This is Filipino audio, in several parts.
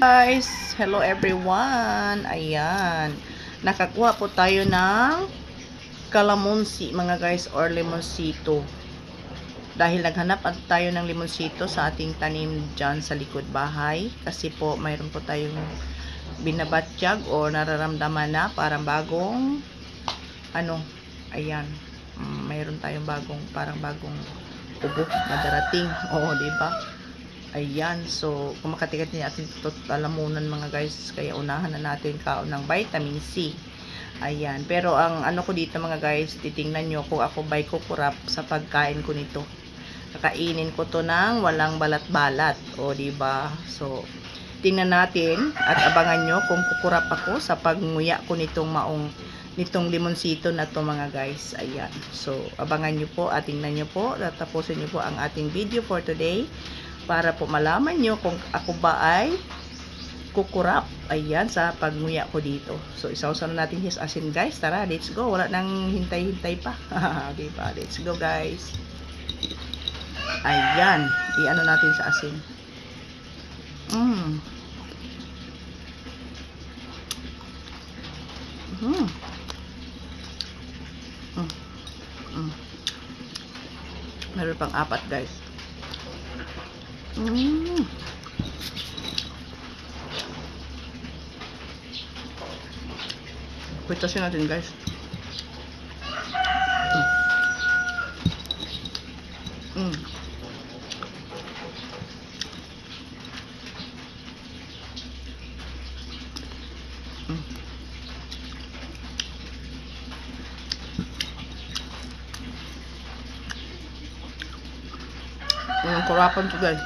Guys, hello everyone. Ayan. Nakakuha po tayo ng kalamonsi mga guys or limonsito. Dahil naghanap tayo ng limonsito sa ating tanim dyan sa likod bahay. Kasi po mayroon po tayong binabatsyag o nararamdaman na parang bagong ayan. Mayroon tayong parang bagong ubo na darating. Oo, diba? Ayan, so kumakatikat niya atin ito lalamunan mga guys, kaya unahan na natin kaon ng vitamin C. Ayan, pero ang ano ko dito mga guys, titingnan nyo kung ako ba'y kukurap sa pagkain ko nito. Kakainin ko to ng walang balat-balat, o diba? So tingnan natin at abangan nyo kung kukurap ako sa pagmuya ko nitong limonsito na to mga guys. Ayan, so abangan nyo po at tingnan nyo po, tapusin nyo po ang ating video for today para po malaman nyo kung ako ba ay kukurap, ayan, sa pagmuya ko dito. So isawsaw na natin his asin guys. Tara, let's go, wala nang hintay-hintay pa. Diba? Let's go guys. Ayan, i-ano natin sa asin. Meron pang 4 guys. Pitasin natin guys. Yung kurapan to guys.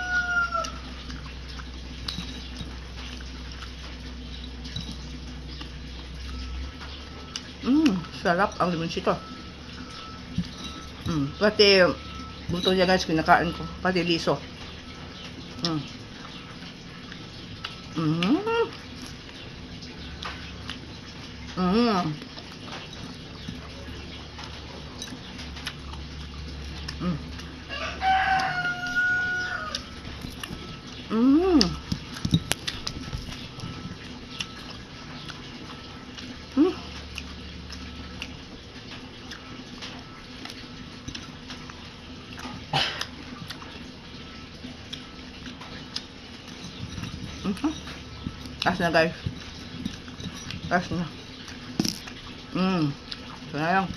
Sarap ang limonsito. Pati buto niya guys, kinakain ko. Pati liso. Taas na guys. Taas na. Ito na lang.